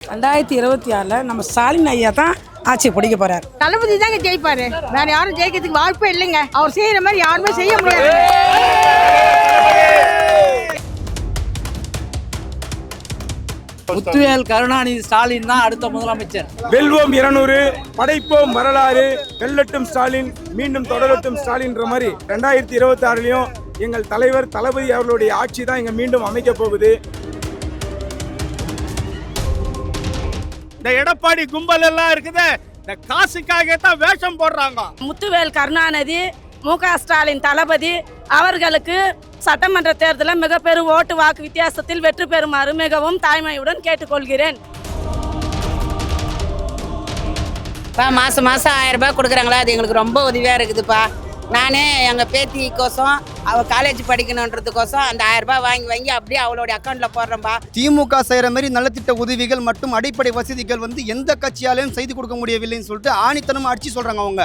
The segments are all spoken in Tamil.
2026 நம்ம ஸ்டாலின் ஐயா தான் ஆட்சி பிடிக்க போறாரு. தளபதி தாங்க ஜெயிப்பாரு, வேற யாரும் ஜெயிக்கிறதுக்கு வாய்ப்பே இல்லைங்க. அவர் செய்யற மாதிரி யாருமே செய்ய முடியாது. முத்துவேல் கருணாநிதி ஸ்டாலின் தான் அடுத்த முதலமைச்சர். வெல்வோம் 200, படைப்போம் வரலாறு, வெல்லட்டும் ஸ்டாலின், மீண்டும் தொடரட்டும் ஸ்டாலின்ற மாதிரி 2026லயும் எங்கள் தலைவர் தளபதி அவர்களுடைய ஆட்சி தான் இங்க மீண்டும் அமைக்க போகுது. இந்த எடப்பாடி கும்பல் எல்லாம் இருக்குது, இந்த காசுக்காக தான் வேஷம் போடுறாங்க. முத்துவேல் கருணாநிதி, மு.க. ஸ்டாலின் தளபதி அவர்களுக்கு சட்டமன்ற தேர்தலில் மிகப்பெரும் ஓட்டு வாக்கு வித்தியாசத்தில் வெற்றி பெறுமாறு மிகவும் தாய்மையுடன் கேட்டுக்கொள்கிறேன். மாதம் 1000 ரூபாய் கொடுக்குறாங்களா, அது எங்களுக்கு ரொம்ப உதவியாக இருக்குதுப்பா. நானே எங்கள் பேத்திக்கோசம் அவள் காலேஜ் படிக்கணுன்றதுக்கோசம் அந்த 1000 ரூபாய் வாங்கி அப்படியே அவளுடைய அக்கௌண்ட்டில் போடுறேன்பா. திமுக செய்கிற மாதிரி நலத்திட்ட உதவிகள் மற்றும் அடிப்படை வசதிகள் எந்த கட்சியாலையும் செய்து கொடுக்க முடியவில்லைன்னு சொல்லிட்டு ஆணித்தனமாக அடிச்சு சொல்கிறாங்க அவங்க.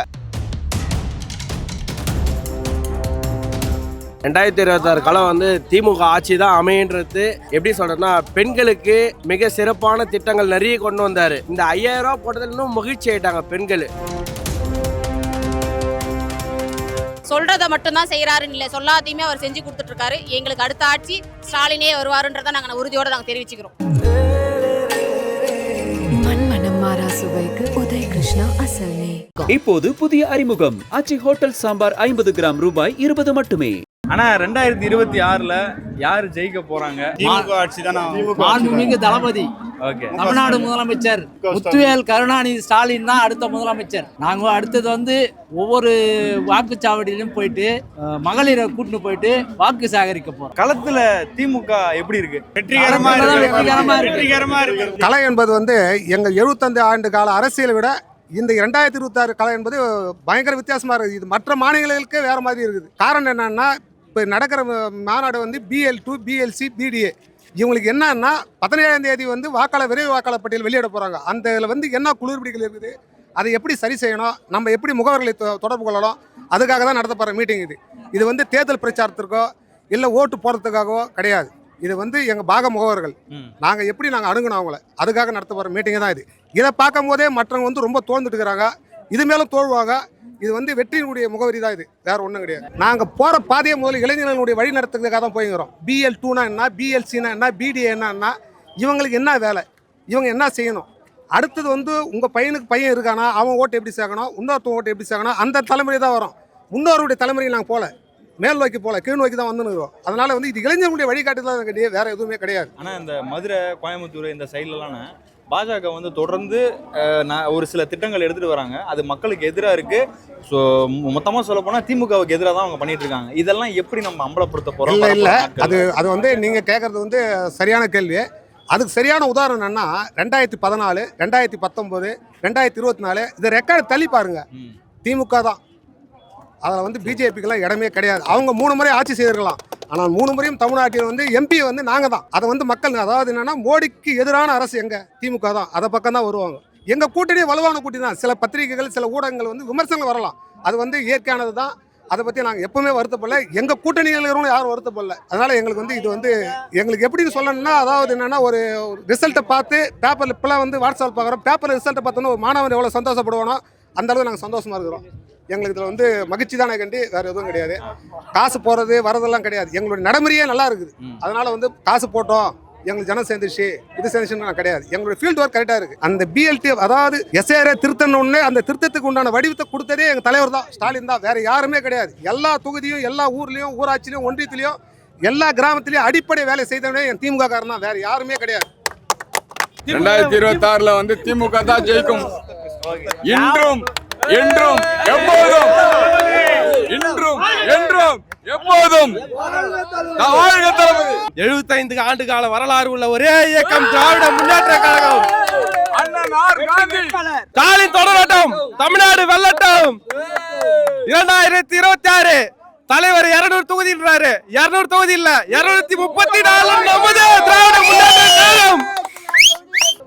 2026 காலம் திமுக ஆட்சி தான் அமைன்றது எப்படி சொல்றதுன்னா, பெண்களுக்கு மிக சிறப்பான திட்டங்கள் நிறைய கொண்டு வந்தாரு. இந்த 5000 ரூபாய் போட்டதுல இன்னும் மகிழ்ச்சி ஆயிட்டாங்க பெண்கள். சொல்றதை மட்டும்தான் செய்யறாருன்னு இல்லை, சொல்லாதையுமே அவர் செஞ்சு கொடுத்துட்டு இருக்காரு. எங்களுக்கு அடுத்த ஆட்சி ஸ்டாலினே வருவாருன்றதை நாங்கள் உறுதியோட நாங்கள் தெரிவிச்சுக்கிறோம். இப்போது புதிய அறிமுகம் ஆச்சி ஹோட்டல் சாம்பார் 50 கிராம் ரூபாய் 20 மட்டுமே. ஆனா 2026ல யாரு ஜெயிக்க போறாங்க? திமுக ஆட்சி தானே. மாண்புமிகு தளபதி தமிழ்நாடு முதலமைச்சர் முத்துவேல் கருணாநிதி ஸ்டாலின் தான் அடுத்த முதலமைச்சர். நாங்க அடுத்தது ஒவ்வொரு வாக்குச்சாவடியிலும் போயிட்டு மகளிரை கூட்டிட்டு போயிட்டு வாக்கு சேகரிக்க போறோம். களத்துல திமுக எப்படி இருக்கு? வெற்றிகரமா இருக்கு. கலை என்பது எங்கள் 75 ஆண்டு கால அரசியலை விட இந்த 2026 கலை என்பது பயங்கர வித்தியாசமா இருக்குது. இது மற்ற மாநிலங்களுக்கே வேற மாதிரி இருக்குது. காரணம் என்னன்னா, இப்போ நடக்கிற மாநாடு BL2, BLC, BDA இவங்களுக்கு என்னன்னா 17ஆம் தேதி வாக்காளர் விரைவு வாக்காளர் பட்டியல் வெளியிட போறாங்க. அந்த இதில் என்ன குளிர்பிடிகள் இருக்குது, அதை எப்படி சரி செய்யணும், நம்ம எப்படி முகவர்களை தொடர்பு கொள்ளணும், அதுக்காக தான் நடத்தப்படுற மீட்டிங் இது. இது தேர்தல் பிரச்சாரத்திற்கோ இல்லை ஓட்டு போடுறதுக்காகவோ கிடையாது. இது எங்கள் பாக முகவர்கள் நாங்கள் எப்படி நாங்கள் அணுகணும் அவங்கள, அதுக்காக நடத்தப்படுற மீட்டிங் தான் இது. இதை பார்க்கும் போதே மற்றவங்க ரொம்ப தோழ்ந்துட்டு இருக்கிறாங்க. இது மேலும் தோல்வாங்க. இது வெற்றியினுடைய முகவரி தான், இது வேற ஒன்றும் கிடையாது. நாங்கள் போகிற பாதையை முதல்ல இளைஞர்களுடைய வழி நடத்துறதுக்காக தான் போய்கிறோம். BL2னா என்ன, BLCனா என்ன, BDA என்ன, இவங்களுக்கு என்ன வேலை, இவங்க என்ன செய்யணும், அடுத்தது உங்கள் பையனுக்கு பையன் இருக்கானா, அவன் ஓட்டு எப்படி சேர்க்கணும், இன்னொருத்தன் ஓட்டு எப்படி சேர்க்கணும், அந்த தலைமுறை தான் வரும். முன்னோருடைய தலைமுறையை நாங்கள் போகல, மேல் நோக்கி போகல, கீழ் நோக்கி தான் வந்துருக்கிறோம். அதனால இது இளைஞர்களுடைய வழிகாட்டுதல் கிடையாது, வேற எதுவுமே கிடையாது. ஆனால் இந்த மதுரை, கோயம்புத்தூர் இந்த சைட்லலாம் பாஜக தொடர்ந்து ஒரு சில திட்டங்கள் எடுத்துகிட்டு வராங்க. அது மக்களுக்கு எதிராக இருக்குது. ஸோ மொத்தமாக சொல்ல போனால் திமுகவுக்கு எதிராக தான் அவங்க பண்ணிட்டு இருக்காங்க. இதெல்லாம் எப்படி நம்ம அம்பலப்படுத்த போகிறோம்? இல்லை அது நீங்கள் கேட்குறது சரியான கேள்வி. அதுக்கு சரியான உதாரணம் என்னன்னா, 2014, 2019, 2024 இந்த ரெக்கார்டு தள்ளி பாருங்க. திமுக தான் அதில் பிஜேபிக்கெல்லாம் இடமே கிடையாது. அவங்க 3 முறை ஆட்சி செய்திருக்கலாம். ஆனால் 3 முறையும் தமிழ்நாட்டில் MP நாங்கள் தான். அதை மக்கள், அதாவது என்னன்னா, மோடிக்கு எதிரான அரசு எங்கே? திமுக தான். அதை பக்கம் தான் வருவாங்க. எங்கள் கூட்டணி வலுவான கூட்டணி தான். சில பத்திரிகைகள், சில ஊடகங்கள் விமர்சனங்கள் வரலாம். அது இயற்கையானது தான். அதை பற்றி நாங்கள் எப்பவுமே வருத்தப்படல. எங்கள் கூட்டணிகள் இருக்கிறவங்க யாரும் வருத்தப்படல. அதனால் எங்களுக்கு இது எங்களுக்கு எப்படின்னு சொல்லணும்னா, அதாவது என்னென்னா, ஒரு ரிசல்ட்டை பார்த்து பேப்பரில் இப்போலாம் வாட்ஸ்அப் பார்க்குறோம். பேப்பரில் ரிசல்ட்டை பார்த்தோன்னா ஒரு மாணவன் எவ்வளோ சந்தோஷப்படுவானோ அந்த அளவுக்கு நாங்கள் சந்தோஷமாக இருக்கிறோம். எங்களுக்கு இதில் மகிழ்ச்சி தானே கண்டி, வேறு எதுவும் கிடையாது. காசு போகிறது வரதெல்லாம் கிடையாது. எங்களுடைய நடைமுறையே நல்லா இருக்குது. அதனால் காசு போட்டோம், எங்களுக்கு ஜனம் சேர்ந்துச்சு, இது சேர்ந்துச்சுன்னு கிடையாது. எங்களுடைய ஃபீல்டு ஒர்க் கரெக்டாக இருக்குது. அந்த BLT, அதாவது SAR திருத்தணுன்னு அந்த திருத்தத்துக்கு உண்டான வடிவத்தை கொடுத்ததே எங்கள் தலைவர் தான், ஸ்டாலின் தான். வேறு யாருமே கிடையாது. எல்லா தொகுதியும், எல்லா ஊர்லேயும், ஊராட்சியிலையும், ஒன்றியத்திலையும், எல்லா கிராமத்திலையும் அடிப்படை வேலை செய்தவனே என் திமுக காரன் தான். வேறு யாருமே கிடையாது. 2026ல் திமுக தான் ஜெயிக்கும். இன்றும் என்றும் எப்போதும், இன்றும் என்றும் எப்போதும் 75 ஆண்டு கால வரலாறு உள்ள ஒரே இயக்கம் திராவிட முன்னேற்ற கழகம். ஸ்டாலின் தொடரட்டும், தமிழ்நாடு வெல்லட்டும். 2026 தலைவர் 200 தொகுதின்றாரு. 200 தொகுதி இல்ல, 234 நமது திராவிட முன்னேற்ற கழகம்.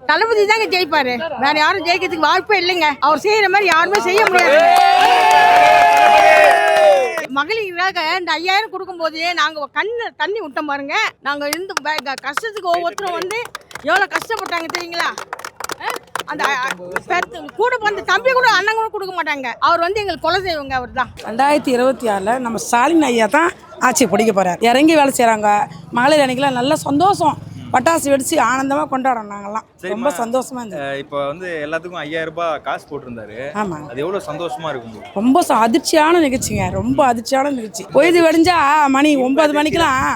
தளபதி தாங்க ஜெயிப்பாரு, வேற யாரும் ஜெயிக்கிறதுக்கு வாய்ப்பே இல்லைங்க. அவர் செய்யற மாதிரி யாருமே செய்ய முடியாது. மகளிராக இந்த 5000 கொடுக்கும் போது நாங்க கண்ணு தண்ணி விட்டோம் பாருங்க. நாங்க இருந்து கஷ்டத்துக்கு ஒவ்வொருத்தரும் எவ்வளவு கஷ்டப்பட்டாங்க தெரியுங்களா? அந்த கூட வந்து தம்பி கூட அண்ணன் கூட கொடுக்க மாட்டாங்க. அவர் வந்து எங்களுக்கு கொலை செய்வங்க. அவர் தான் 2026 நம்ம ஸ்டாலின் ஐயா தான் ஆட்சி பிடிக்க போறார். இறங்கி வேலை செய்கிறாங்க. மகளிர் அன்னைக்கெல்லாம் நல்ல சந்தோஷம், பட்டாசு வெடிச்சு ஆனந்தமாக கொண்டாடுறோம். நாங்கள்லாம் ரொம்ப சந்தோஷமா இருந்தது. இப்போ வந்து எல்லாத்துக்கும் 5000 ரூபாய் காசு போட்டிருந்தாரு. ஆமாம், அது எவ்வளோ சந்தோஷமா இருக்கும். ரொம்ப அதிர்ச்சியான நிகழ்ச்சிங்க, ரொம்ப அதிர்ச்சியான நிகழ்ச்சி. பொழுது வெடிஞ்சா மணி 9 மணிக்கெல்லாம்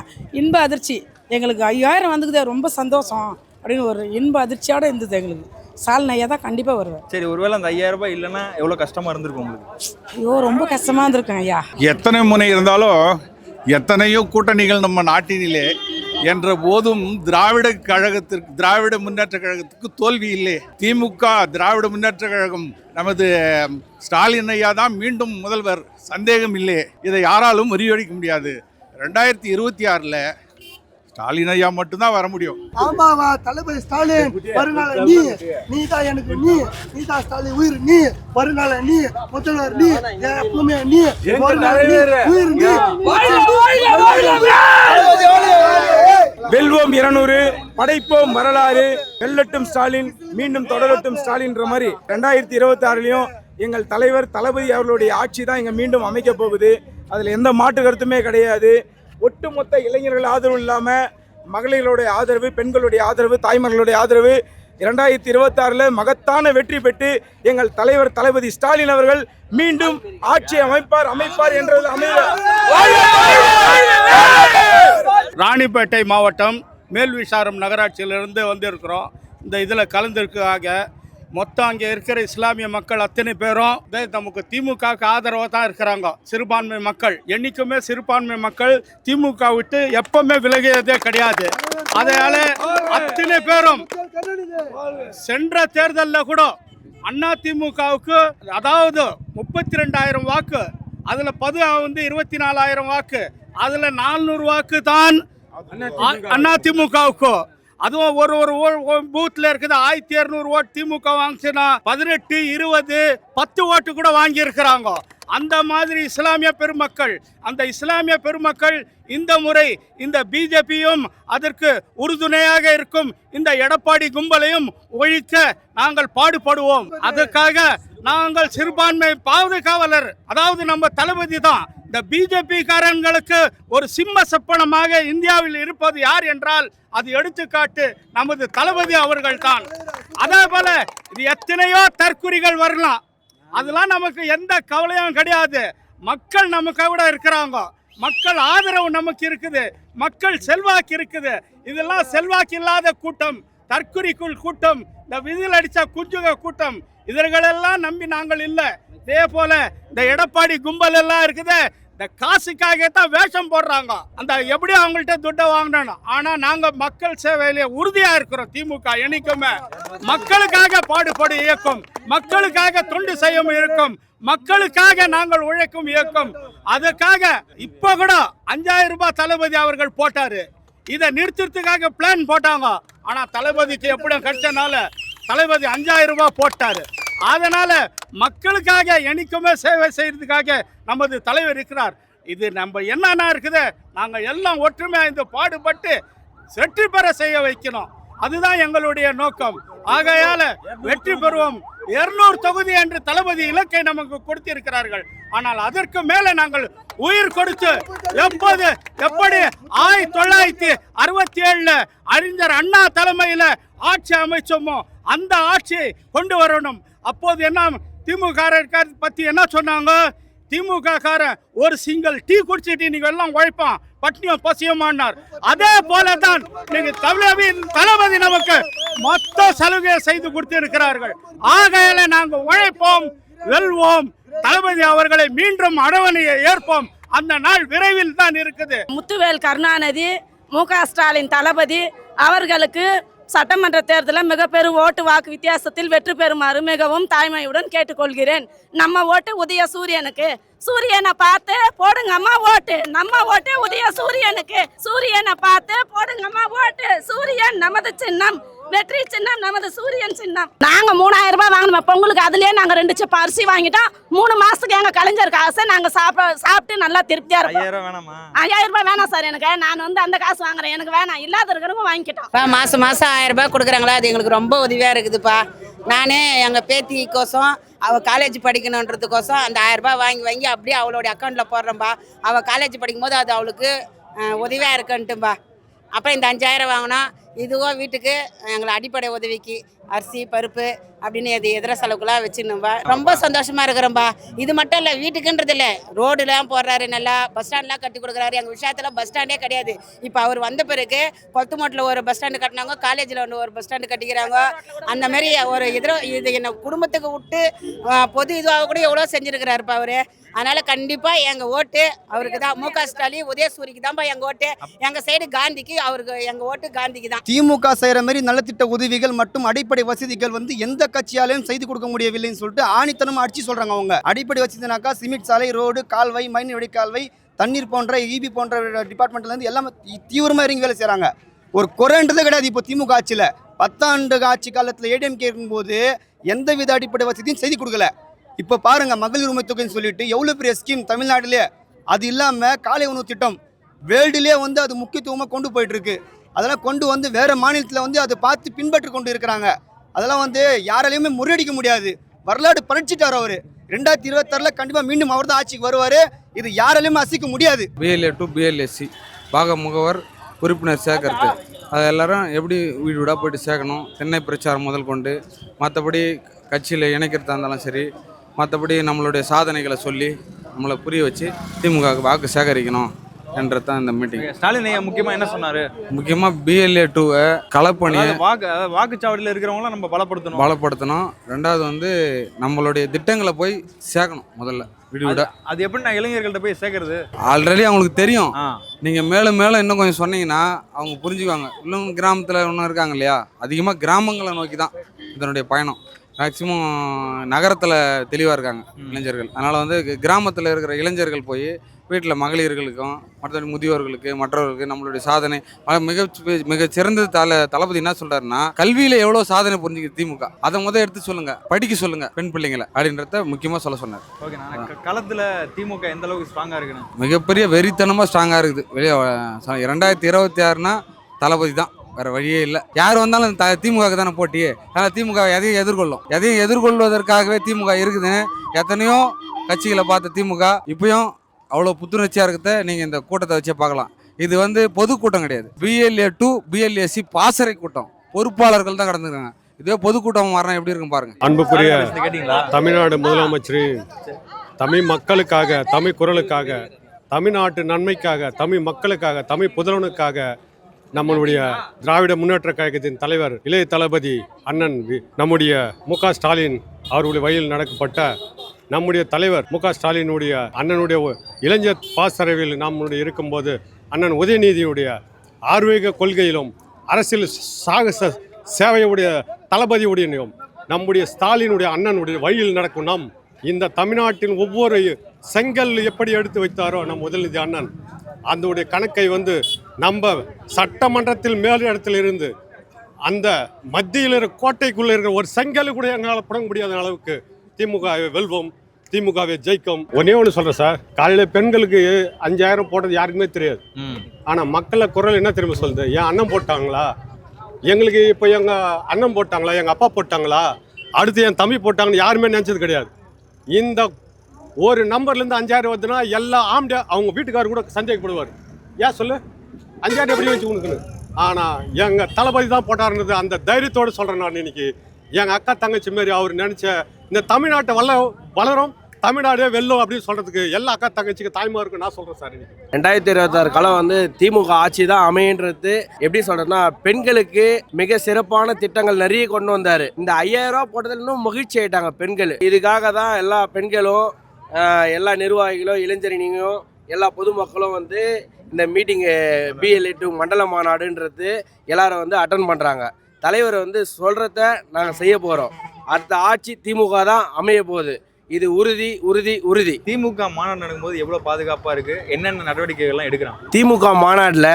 இன்ப அதிர்ச்சி. எங்களுக்கு 5000 வந்துக்குது, ரொம்ப சந்தோஷம் அப்படின்னு ஒரு இன்ப அதிர்ச்சியோட இருந்தது எங்களுக்கு. ஸ்டாலின் ஐயா தான் கண்டிப்பாக வருவார். சரி, ஒருவேளை அந்த 5000 ரூபாய் இல்லைன்னா எவ்வளோ கஷ்டமா இருந்திருக்கும் உங்களுக்கு? ஐயோ, ரொம்ப கஷ்டமா இருந்திருக்கும் ஐயா. எத்தனை முனை இருந்தாலும் எத்தனையோ கூட்டணிகள் நம்ம நாட்டினிலே என்ற போதும் திராவிட முன்னேற்ற கழகத்துக்கு தோல்வி இல்லை. திமுக திராவிட முன்னேற்ற கழகம் நமது ஸ்டாலின் ஐயா தான் மீண்டும் முதல்வர், சந்தேகம் இல்லை. இதை யாராலும் முறியடிக்க முடியாது. 2026 ஸ்டாலின் ஐயா மட்டும்தான் வர முடியும். ஆமாவா தளபதி ஸ்டாலின் வருநாள நீ தான் எனக்கு நீ தான் ஸ்டாலின் உயிர், நீ வருநாள நீ முதல்வர், நீ எப்பவுமே நீ உயிர், நீ வெல்வோம் 200, படைப்போம் வரலாறு, வெல்லட்டும் ஸ்டாலின், மீண்டும் தொடரட்டும் ஸ்டாலின்ற மாதிரி 2026 எங்கள் தலைவர் தளபதி அவர்களுடைய ஆட்சி தான் இங்கே மீண்டும் அமைக்க போகுது. அதில் எந்த மாற்று கருத்துமே கிடையாது. ஒட்டுமொத்த இளைஞர்கள் ஆதரவு இல்லாமல் மகளிர்களுடைய ஆதரவு, பெண்களுடைய ஆதரவு, தாய்மார்களுடைய ஆதரவு 2026 மகத்தான வெற்றி பெற்று எங்கள் தலைவர் தளபதி ஸ்டாலின் அவர்கள் மீண்டும் ஆட்சி அமைப்பார் என்றது ராணிப்பேட்டை மாவட்டம் மேல்விசாரம் நகராட்சியிலிருந்து வந்திருக்கிறோம். இந்த இதில் கலந்துருக்காக மொத்தம் அங்கே இருக்கிற இஸ்லாமிய மக்கள் அத்தனை பேரும் நமக்கு திமுகவுக்கு ஆதரவாக தான் இருக்கிறாங்க. சிறுபான்மை மக்கள் என்னைக்குமே சிறுபான்மை மக்கள் திமுக விட்டு எப்பவுமே விலகியதே கிடையாது. அதனால அத்தனை பேரும் சென்ற தேர்தலில் கூட அண்ணா திமுகவுக்கு அதாவது 32,000 வாக்கு, அதில் 24,000 வாக்கு, அதில் 400 வாக்கு தான் அண்ணா திமுகவுக்கு. அதுவும் ஒரு பூத்தில் இருக்குது 1200 ஓட்டு திமுக வாங்கிச்சுன்னா 18, 20, 10 ஓட்டு கூட வாங்கி இருக்கிறாங்க. அந்த மாதிரி இஸ்லாமிய பெருமக்கள் இந்த முறை இந்த பிஜேபியும் அதற்கு உறுதுணையாக இருக்கும் இந்த எடப்பாடி கும்பலையும் ஒழிக்க நாங்கள் பாடுபடுவோம். அதற்காக நாங்கள் சிறுபான்மை பாதுகாவலர், அதாவது நம்ம தளபதி தான். இந்த பிஜேபி காரங்களுக்கு ஒரு சிம்ம சொப்பனமாக இந்தியாவில் இருப்பது யார் என்றால் அது எடுத்துக்காட்டு நமது தளபதி அவர்கள் தான். அதே போல இது எத்தனையோ தற்குறிகள் வரலாம், அதெல்லாம் நமக்கு எந்த கவலையும் கிடையாது. மக்கள் நமக்கு கூட இருக்கிறாங்க, மக்கள் ஆதரவு நமக்கு இருக்குது, மக்கள் செல்வாக்கு இருக்குது. இதெல்லாம் செல்வாக்கு இல்லாத கூட்டம், தற்குறிக்குள் கூட்டம், இந்த விதில் அடித்த குஞ்சுக கூட்டம், இதர்களெல்லாம் நம்பி நாங்கள் இல்லை. இதே போல இந்த எடப்பாடி கும்பல் எல்லாம் இருக்குது, இந்த காசுக்காக தான் வேஷம் போடுறாங்க. அந்த எப்படி அவங்கள்ட்ட துட்டை வாங்கணும். ஆனா நாங்க மக்கள் சேவையிலே உறுதியா இருக்கிறோம். திமுக என்னைக்குமே மக்களுக்காக பாடுபடும் இயக்கம், மக்களுக்காக தொண்டு செய்யும் இயக்கம், மக்களுக்காக நாங்கள் உழைக்கும் இயக்கம். அதுக்காக இப்ப கூட 5000 ரூபாய் தளபதி அவர்கள் போட்டாரு. இதை நிறுத்துறதுக்காக பிளான் போட்டாங்க. ஆனா தளபதிக்கு எப்படி கிடைச்சனால தளபதி 5000 ரூபாய் போட்டாரு. அதனால மக்களுக்காக என்னைக்குமே சேவை செய்யறதுக்காக நமது தலைவர் இருக்கிறார். இது நம்ம என்னன்னா இருக்குது, நாங்கள் எல்லாம் ஒற்றுமையாக இந்த பாடுபட்டு வெற்றி பெற செய்ய வைக்கணும். அதுதான் எங்களுடைய நோக்கம். ஆகையால வெற்றி பெறுவோம். 200 தொகுதி என்று தளபதி இலக்கை நமக்கு கொடுத்திருக்கிறார்கள். ஆனால் அதற்கு மேல நாங்கள் உயிர் கொடுத்து எப்படி 1967 அறிஞர் அண்ணா தலைமையில ஆட்சி அமைச்சோமோ அந்த ஆட்சியை கொண்டு வரணும். அப்போது என்ன திமுக பத்தி என்ன சொன்னாங்க, திமுக காரன் ஒரு சிங்கிள் டீ குடிச்சிட்டு நீங்க எல்லாம் உழைப்பான், பட்னியும் பசியுமானார். அதே போலதான் நீங்க தளபதி நமக்கு மொத்த சலுகையை செய்து கொடுத்து இருக்கிறார்கள். ஆகையால நாங்கள் உழைப்போம், வெல்வோம், தளபதி அவர்களை மீண்டும் அரவணையை ஏற்போம். அந்த நாள் விரைவில் தான் இருக்குது. முத்துவேல் கருணாநிதி, மு.க. ஸ்டாலின் தளபதி அவர்களுக்கு சட்டமன்ற தேர்தலில் மிகப்பெரும் ஓட்டு வாக்கு வித்தியாசத்தில் வெற்றி பெறுமாறு மிகவும் தாய்மையுடன் கேட்டுக்கொள்கிறேன். நம்ம ஓட்டு உதய சூரியனுக்கு, சூரியனை பார்த்து போடுங்கம்மா ஓட்டு. நம்ம ஓட்டு உதய சூரியனுக்கு, சூரியனை பார்த்து போடுங்கம்மா ஓட்டு. சூரியன் நமது சின்னம், வெற்றி சின்னம் நமது சூரியன் சின்னம். நாங்க 3000 ரூபாய் வாங்கணும் பொங்கலுக்கு, அதுலயே நாங்க 2 சிப்ப அரிசி வாங்கிட்டோம். 3 மாசத்துக்கு எங்க கலைஞர் காசை நாங்க சாப்பிட்டு நல்லா திருப்தியா இருப்போம். 5000 வேணாமா? 5000 ரூபாய் வேணாம் சார் எனக்கு. நான் வந்து அந்த காசு வாங்குறேன், எனக்கு வேணாம். இல்லாத இருக்கிறவங்க வாங்கிக்கிட்டோம். மாசம் 1000 ரூபாய் கொடுக்குறாங்களா, அது எங்களுக்கு ரொம்ப உதவியா இருக்குதுப்பா. நானே எங்கள் பேத்திக்கோசம் அவள் காலேஜ் படிக்கணுன்றதுக்கோசம் அந்த 1000 ரூபாய் வாங்கி அப்படியே அவளுடைய அக்கௌண்ட்டில் போடுறோம்பா. அவள் காலேஜ் படிக்கும்போது அது அவளுக்கு உதவியாக இருக்குன்ட்டும்பா. அப்புறம் இந்த 5000 வாங்கினோம். இதுவோ வீட்டுக்கு எங்களை அடிப்படை உதவிக்கு அரிசி பருப்பு அப்படின்னு அது எதிர செலவுக்குலாம் வச்சுருந்தோம்பா. ரொம்ப சந்தோஷமாக இருக்கிறோம்பா. இது மட்டும் இல்லை, வீட்டுக்குன்றது இல்லை, ரோடுலாம் போடுறாரு, நல்லா பஸ் ஸ்டாண்ட்லாம் கட்டி கொடுக்குறாரு. எங்கள் விஷயத்தில் பஸ் ஸ்டாண்டே கிடையாது. இப்போ அவர் வந்த பிறகு கொளத்துமோட்டில் ஒரு பஸ் ஸ்டாண்டு கட்டினாங்க, காலேஜில் ஒரு பஸ் ஸ்டாண்டு கட்டிக்கிறாங்க. அந்த மாதிரி ஒரு இது என்ன குடும்பத்துக்கு விட்டு பொது இதுவாக கூட எவ்வளோ செஞ்சுருக்கிறாருப்பா அவர். அதனால் கண்டிப்பாக எங்கள் ஓட்டு அவருக்கு தான். மு க ஸ்டாலின் உதயசூரிக்கு தான்ப்பா எங்கள் ஓட்டு. எங்கள் சைடு காந்திக்கு, அவருக்கு எங்கள் ஓட்டு காந்திக்கு தான். திமுக செய்கிற மாதிரி நலத்திட்ட உதவிகள் மற்றும் அடிப்படை வசதிகள் வந்து எந்த கட்சியாலையும் செய்து கொடுக்க முடியவில்லைன்னு சொல்லிட்டு ஆணித்தனமாக அடிச்சு சொல்கிறாங்க. அவங்க அடிப்படை வசதினாக்கா சிமெண்ட் சாலை, ரோடு, கால்வாய், மண் வடிகால்வை, தண்ணீர் போன்ற இபி போன்ற டிபார்ட்மெண்ட்லேருந்து எல்லாமே தீவிரமாக இறங்கி வேலை செய்கிறாங்க. ஒரு குறைன்றதே கிடையாது. இப்போ திமுக ஆட்சியில் 10 ஆண்டு ஆட்சி காலத்தில் ஏடிஎம்கே இருக்கும்போது எந்தவித அடிப்படை வசதியும் செய்து கொடுக்கல. இப்போ பாருங்கள், மகளிர் உரிமை தொகைன்னு சொல்லிட்டு எவ்வளோ பெரிய ஸ்கீம் தமிழ்நாட்டிலே. அது இல்லாமல் காலை உணவு திட்டம் வேர்ல்டுலேயே வந்து அது முக்கியத்துவமாக கொண்டு போயிட்டுருக்கு. அதெல்லாம் கொண்டு வந்து வேறு மாநிலத்தில் வந்து அதை பார்த்து பின்பற்றி கொண்டு இருக்கிறாங்க. அதெல்லாம் வந்து யாராலையுமே முறியடிக்க முடியாது. வரலாறு பறிச்சிட்டார் அவர். 2026 கண்டிப்பாக மீண்டும் அவர் தான் ஆட்சிக்கு வருவார். இது யாராலையுமே அசைக்க முடியாது. BLA to BLSC பாக முகவர் உறுப்பினர் சேர்க்கறது, அது எல்லாரும் எப்படி வீடு வீடாக போயிட்டு சேர்க்கணும். தென்னை பிரச்சாரம் முதல் கொண்டு மற்றபடி கட்சியில் இணைக்கிறதா இருந்தாலும் சரி, மற்றபடி நம்மளுடைய சாதனைகளை சொல்லி நம்மளை புரிய வச்சு திமுகவுக்கு வாக்கு சேகரிக்கணும் என்றது தான் இந்த மீட்டிங். ஸ்டாலின் ஐயா முக்கியமாக என்ன சொன்னார்? முக்கியமாக BLA 2 கலப்பணியை வாக்குச்சாவடியில் இருக்கிறவங்களாம் நம்ம பலப்படுத்தணும். ரெண்டாவது வந்து நம்மளுடைய திட்டங்களை போய் சேர்க்கணும். முதல்ல வீடு வீடாக. அது எப்படி நான் இளைஞர்கள்ட்ட போய் சேர்க்கறது? ஆல்ரெடி அவங்களுக்கு தெரியும். நீங்கள் மேலும் மேலும் இன்னும் கொஞ்சம் சொன்னீங்கன்னா அவங்க புரிஞ்சுக்குவாங்க. இன்னும் கிராமத்தில் இன்னும் இருக்காங்க இல்லையா, அதிகமாக கிராமங்களை நோக்கி தான் இதனுடைய பயணம். மேக்சிமம் நகரத்தில் தெளிவாக இருக்காங்க இளைஞர்கள். அதனால் வந்து கிராமத்தில் இருக்கிற இளைஞர்கள் போய் வீட்டில் மகளிர்களுக்கும் மற்றபடி முதியோர்களுக்கு மற்றவர்களுக்கு நம்மளுடைய சாதனை மிக சிறந்த தளபதி என்ன சொல்கிறாருன்னா, கல்வியில் எவ்வளோ சாதனை புரிஞ்சுக்கிது திமுக, அதை எடுத்து சொல்லுங்கள், படிக்க சொல்லுங்கள் பெண் பிள்ளைங்களை அப்படின்றத முக்கியமாக சொல்ல சொன்னார். ஓகே, களத்தில் திமுக எந்த அளவுக்கு ஸ்ட்ராங்காக இருக்குன்னு? மிகப்பெரிய வெறித்தனமாக ஸ்ட்ராங்காக இருக்குது. வெளியே 2026னா தளபதி தான், வேறு வழியே இல்லை. யார் வந்தாலும் திமுகவுக்கு தானே போட்டி. அதனால் திமுக எதையும் எதிர்கொள்வதற்காகவே திமுக இருக்குதுன்னு எத்தனையோ கட்சிகளை பார்த்த திமுக இப்பயும் அவ்வளோ புத்துணர்ச்சியாக இருக்கிறத நீங்கள் இந்த கூட்டத்தை வச்சே பார்க்கலாம். இது வந்து பொதுக்கூட்டம் கிடையாது. BLA to BLSC பாசறை கூட்டம், பொறுப்பாளர்கள் தான் கடந்துருக்காங்க. இதே பொதுக்கூட்டம் வரணும் எப்படி இருக்கும் பாருங்க. அன்புக்குரிய தமிழ்நாடு முதலமைச்சர் தமிழ் மக்களுக்காக, தமிழ் குரலுக்காக, தமிழ்நாட்டு நன்மைக்காக, தமிழ் மக்களுக்காக, தமிழ் புதல்வனுக்காக நம்மளுடைய திராவிட முன்னேற்ற கழகத்தின் தலைவர் இளைய தளபதி அண்ணன் நம்முடைய மு க ஸ்டாலின் அவர்களுடைய வழியில் நடக்கப்பட்ட நம்முடைய தலைவர் மு க ஸ்டாலினுடைய அண்ணனுடைய இளைஞர் பாசறையில் நம்முடைய இருக்கும்போது அண்ணன் உதயநிதியுடைய ஆர்வீக கொள்கையிலும் அரசியல் சாகச சேவையுடைய தளபதியுடையும் நம்முடைய ஸ்டாலினுடைய அண்ணனுடைய வழியில் நடக்கும் நாம் இந்த தமிழ்நாட்டின் ஒவ்வொரு செங்கல் எப்படி எடுத்து வைத்தாரோ நம் உதயநிதி அண்ணன் அந்த கணக்கை வந்து நம்ம சட்டமன்றத்தில் மேல் இடத்துல இருந்து அந்த மத்தியில் இருக்கிற கோட்டைக்குள்ளே இருக்கிற ஒரு செங்கல் கூட எங்களால் புடங்க முடியாத அளவுக்கு திமுகவை வெல்வோம், திமுகவை ஜெயிக்கும். ஒன்னே ஒன்று சொல்கிறேன் சார், காலையில் பெண்களுக்கு 5000 போட்டது யாருக்குமே தெரியாது. ஆனால் மக்களை குரல் என்ன திரும்ப சொல்லுது, என் அண்ணன் போட்டாங்களா, எங்களுக்கு இப்போ எங்கள் அண்ணன் போட்டாங்களா, எங்கள் அப்பா போட்டாங்களா, அடுத்து என் தம்பி போட்டாங்கன்னு யாருமே நினச்சது கிடையாது. இந்த ஒரு நம்பர்லேருந்து 5000 வருதுன்னா எல்லா ஆம்டே அவங்க வீட்டுக்காரர் கூட சந்தேகப்படுவார். ஏன் சொல்லு 5000 எப்படி வச்சு கொடுக்கணும். ஆனால் எங்கள் தளபதி தான் போட்டாருன்றது அந்த தைரியத்தோடு சொல்கிறேன். நான் இன்னைக்கு எங்கள் அக்கா தங்கச்சி மாரி அவர் நினச்ச இந்த தமிழ்நாட்டை வளரும், தமிழ்நாடே வெல்லும் அப்படின்னு சொல்கிறதுக்கு எல்லா அக்கா தங்கச்சிக்கு தாய்மாருக்கு நான் சொல்கிறேன் சார். 2026 காலம் வந்து திமுக ஆட்சி தான் அமைன்றது. எப்படி சொல்கிறதுனா, பெண்களுக்கு மிக சிறப்பான திட்டங்கள் நிறைய கொண்டு வந்தார். இந்த 5000 ரூபா போட்டதில் இன்னும் மகிழ்ச்சி ஆகிட்டாங்க பெண்கள். இதுக்காக தான் எல்லா பெண்களும், எல்லா நிர்வாகிகளும், இளைஞரணியும், எல்லா பொதுமக்களும் வந்து இந்த மீட்டிங்கு BLA 2 மண்டல மாநாடுன்றது எல்லாரும் வந்து அட்டன் பண்ணுறாங்க. தலைவர் வந்து சொல்கிறத நாங்கள் செய்ய போகிறோம். அடுத்த ஆட்சி திமுக தான் அமைய போகுது. இது உறுதி உறுதி உறுதி. திமுக மாநாடு நடக்கும்போது எவ்வளவு பாதுகாப்பா இருக்கு, என்னென்ன நடவடிக்கைகள்லாம் எடுக்கிறாங்க? திமுக மாநாட்டில்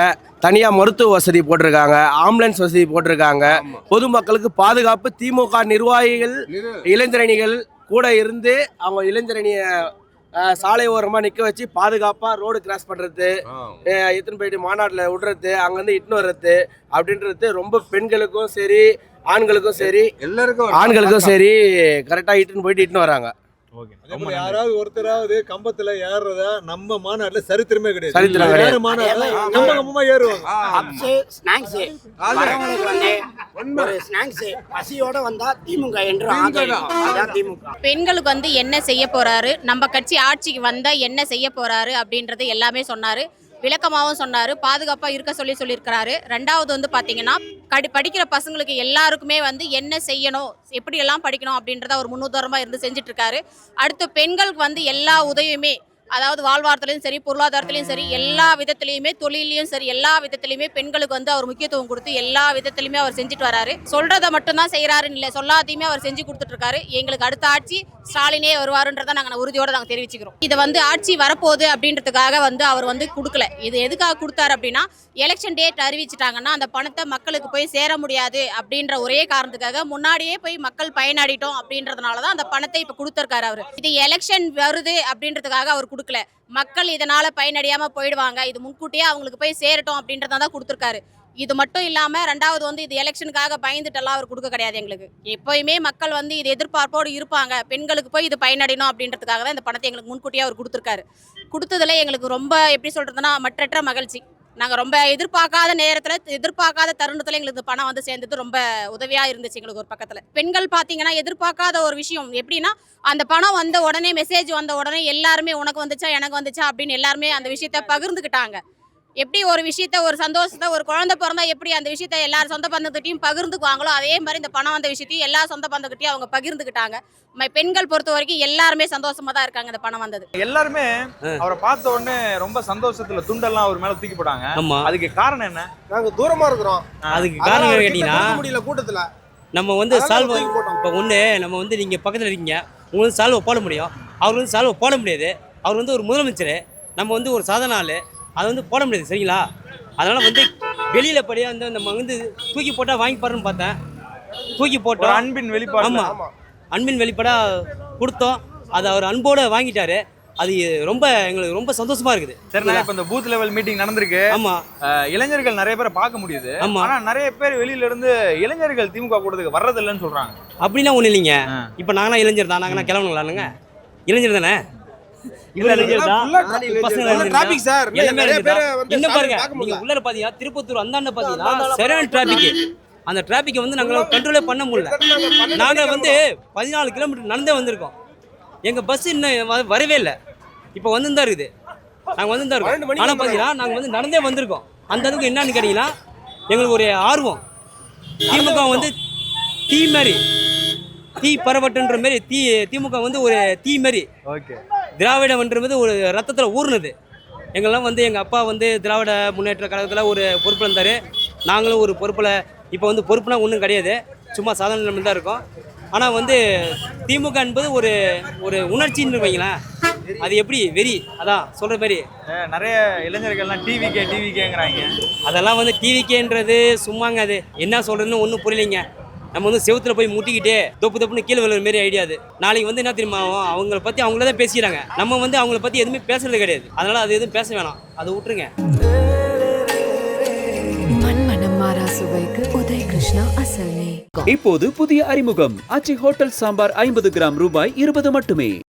தனியாக மருத்துவ வசதி போட்டிருக்காங்க, ஆம்புலன்ஸ் வசதி போட்டிருக்காங்க. பொதுமக்களுக்கு பாதுகாப்பு. திமுக நிர்வாகிகள் இளைஞரணிகள் கூட இருந்து அவங்க இளைஞரணியை சாலை ஓரமாக நிற்க வச்சு பாதுகாப்பாக ரோடு கிராஸ் பண்ணுறது, இத்தனை போயிட்டு மாநாட்டில் விடுறது, அங்கேருந்து இட்டுன்னு வர்றது அப்படின்றது ரொம்ப பெண்களுக்கும் சரி ஆண்களுக்கும் சரி ஆண்களுக்கும் சரி கரெக்டாக இட்டுன்னு போயிட்டு இட்டுன்னு வராங்க. யாராவது ஒருத்தராவது கம்பத்துல ஏறுறதா நம்ம மாநாட்டுல சரித்திரமே கிடையாது. சரித்திரம் கிடையாது. மாநாட்டுல நம்பகமா ஏறுவாங்க. பசியோட வந்தா திமுக என்று திமுக. பெண்களுக்கு வந்து என்ன செய்ய போறாரு, நம்ம கட்சி ஆட்சிக்கு வந்தா என்ன செய்ய போறாரு அப்படின்றது எல்லாமே சொன்னாரு. விளக்கமாகவும் சொன்னார். பாதுகாப்பாக இருக்க சொல்லியிருக்கிறாரு. ரெண்டாவது வந்து பார்த்தீங்கன்னா படிக்கிற பசங்களுக்கு எல்லாருக்குமே வந்து என்ன செய்யணும், எப்படியெல்லாம் படிக்கணும் அப்படின்றத ஒரு முன்னுதாரணமாக இருந்து செஞ்சிட்ருக்காரு. அடுத்து பெண்களுக்கு வந்து எல்லா உதவியுமே, அதாவது வாழ்வாதாரத்துலையும் சரி பொருளாதாரத்துலையும் சரி எல்லா விதத்துலையுமே தொழிலையும் சரி எல்லா விதத்துலையுமே பெண்களுக்கு வந்து அவர் முக்கியத்துவம் கொடுத்து எல்லா விதத்துலையுமே அவர் செஞ்சுட்டு வராரு. சொல்றதை மட்டும்தான் செய்கிறாருன்னு இல்லை, சொல்லாதையுமே அவர் செஞ்சு கொடுத்துட்ருக்காரு. எங்களுக்கு அடுத்த ஆட்சி ஸ்டாலினே வருவாருன்றதை நாங்கள் உறுதியோடு நாங்கள் தெரிவிச்சுக்கிறோம். இதை வந்து ஆட்சி வரப்போகுது அப்படின்றதுக்காக வந்து அவர் வந்து கொடுக்கல. இது எதுக்காக கொடுத்தாரு அப்படின்னா எலெக்ஷன் டேட் அறிவிச்சிட்டாங்கன்னா அந்த பணத்தை மக்களுக்கு போய் சேர முடியாது அப்படின்ற ஒரே காரணத்துக்காக முன்னாடியே போய் மக்கள் பயனடைட்டோம் அப்படின்றதுனால தான் அந்த பணத்தை இப்போ கொடுத்துருக்காரு அவர். இது எலெக்ஷன் வருது அப்படின்றதுக்காக அவர் கொடுக்கல. மக்கள் இதனால பயனடையாம போயிடுவாங்க, இது முன்கூட்டியே அவங்களுக்கு போய் சேரட்டும் அப்படின்றதான் கொடுத்துருக்காரு. இது மட்டும் இல்லாமல் ரெண்டாவது வந்து இது எலெக்ஷனுக்காக பயந்துட்டெல்லாம் அவர் கொடுக்க கிடையாது. எங்களுக்கு எப்போயுமே மக்கள் வந்து இது எதிர்பார்ப்போடு இருப்பாங்க, பெண்களுக்கு போய் இது பயனடையணும் அப்படின்றதுக்காக தான் இந்த பணத்தை எங்களுக்கு முன்கூட்டியே அவர் கொடுத்துருக்காரு. கொடுத்ததுல எங்களுக்கு ரொம்ப எப்படி சொல்கிறதுனா மற்றற்ற மகிழ்ச்சி. நாங்கள் ரொம்ப எதிர்பார்க்காத நேரத்தில் எதிர்பார்க்காத தருணத்தில் எங்களுக்கு பணம் வந்து சேர்ந்தது ரொம்ப உதவியாக இருந்துச்சு. எங்களுக்கு ஒரு பக்கத்தில் பெண்கள் பார்த்தீங்கன்னா எதிர்பார்க்காத ஒரு விஷயம் எப்படின்னா அந்த பணம் வந்த உடனே மெசேஜ் வந்த உடனே எல்லாருமே உனக்கு வந்துச்சா எனக்கு வந்துச்சா அப்படின்னு எல்லாருமே அந்த விஷயத்த பகிர்ந்துக்கிட்டாங்க. எப்படி ஒரு விஷயத்த ஒரு சந்தோஷத்தை ஒரு குழந்தை பிறந்தா எப்படி அந்த விஷயத்த எல்லாரும் சொந்த பந்தத்திட்டையும் பகிர்ந்துக்குவாங்களோ அதே மாதிரி இந்த பணம் வந்த விஷயத்தையும் எல்லா சொந்த பந்தக்கிட்டையும் அவங்க பகிர்ந்துக்கிட்டாங்க. பெண்கள் பொறுத்த வரைக்கும் எல்லாருமே சந்தோஷமா தான் இருக்காங்க. இந்த பணம் வந்தது எல்லாருமே அவரை பார்த்த உடனே ரொம்ப சந்தோஷத்துல துண்டெல்லாம் அவர் மேல தூக்கி போட்டாங்க. அதுக்கு காரணம் என்ன? நாங்க தூரமா இருக்கிறோம். அதுக்கு காரணம் கேட்டீங்கன்னா முடியல கூட்டத்துல நம்ம வந்து சால்வ் இப்போ ஒன்று நம்ம வந்து நீங்கள் பக்கத்தில் இருக்கீங்க, உங்களுக்கு சால்வை போட முடியும், அவர் வந்து சால்வை போட முடியாது. அவர் வந்து ஒரு முதலமைச்சர், நம்ம வந்து ஒரு சாதாரண ஆள், அதை வந்து போட முடியாது. சரிங்களா? அதனால் வந்து வெளியில் படியாக வந்து நம்ம வந்து தூக்கி போட்டால் வாங்கி பாருன்னு பார்த்தேன். தூக்கி போட்டோம். அன்பின் வெளிப்பாடு. ஆமாம், அன்பின் வெளிப்பாடாக கொடுத்தோம். அதை அவர் அன்போடு வாங்கிட்டாரு. அது ரொம்ப எங்களுக்கு ரொம்ப சந்தோஷமா இருக்குது. சரி, இப்போ இந்த பூத் லெவல் மீட்டிங் நடந்திருக்கு. ஆமா, இளைஞர்கள் நிறைய பேரை பார்க்க முடியுது. ஆமா, ஆனா நிறைய பேர் வெளியில இருந்து இளைஞர்கள் திமுக கூட்டத்துக்கு வர்றது இல்லைன்னு சொல்றாங்க. அப்படின்னா ஒண்ணு இல்லைங்க. இப்போ நாங்களாம் இளைஞர் தான், நாங்களாம் கிளம்பணுங்களானுங்க, இளைஞர் தானே. என்ன பாருங்க, நீங்க உள்ள பாத்தீங்கன்னா திருப்பத்தூர் அந்தாண்ட பாத்தீங்கன்னா சரியான டிராபிக். அந்த டிராபிக்கை வந்து நாங்க கண்ட்ரோலே பண்ண முடியல. நாங்க வந்து 14 கிலோமீட்டர் நடந்தே வந்திருக்கோம். எங்க பஸ் இன்னும் வரவே இல்லை. இப்போ வந்து தான் இருக்குது, நாங்கள் வந்து தான் இருக்கோம். ஆனால் பார்த்தீங்கன்னா நாங்கள் வந்து நடந்தே வந்திருக்கோம். அந்த அளவுக்கு என்னன்னு கேட்டிங்கன்னா எங்களுக்கு ஒரு ஆர்வம். திமுக வந்து தீ மாதிரி, தீ பரவட்டுன்ற மாரி திமுக வந்து ஒரு தீ மாதிரி. ஓகே, திராவிடம்ன்றது ஒரு ரத்தத்தில் ஊர்னது. எங்கெல்லாம் வந்து எங்கள் அப்பா வந்து திராவிட முன்னேற்ற கழகத்தில் ஒரு பொறுப்பில் இருந்தார். நாங்களும் ஒரு பொறுப்பில் இப்போ வந்து பொறுப்புனா ஒன்றும் கிடையாது, சும்மா சாதாரண நிலைமையில் தான் இருக்கோம். ஆனால் வந்து திமுக என்பது ஒரு ஒரு உணர்ச்சின்னு வைங்களேன். அது எப்படி வெறி, அதான் சொல்கிற மாதிரி நிறைய இளைஞர்கள்லாம் டிவிகேங்கிறாங்க. அதெல்லாம் வந்து டிவிகேன்றது சும்மாங்க. அது என்ன சொல்கிறதுன்னு ஒன்றும் புரியலைங்க. நம்ம வந்து செவுத்துல போய் முட்டிக்கிட்டு தொப்புன்னு கீழே விழுற மாரி ஐடியாது. நாளைக்கு வந்து என்ன தெரியுமா ஆகும், அவங்கள பற்றி அவங்கள தான் பேசிக்கிறாங்க. நம்ம வந்து அவங்கள பற்றி எதுவுமே பேசுறது கிடையாது. அதனால் அது எதுவும் பேச வேணாம், அதை விட்டுருங்க. இப்போது புதிய அறிமுகம் ஆச்சி ஹோட்டல் சாம்பார் 50 கிராம் ரூபாய் 20 மட்டுமே.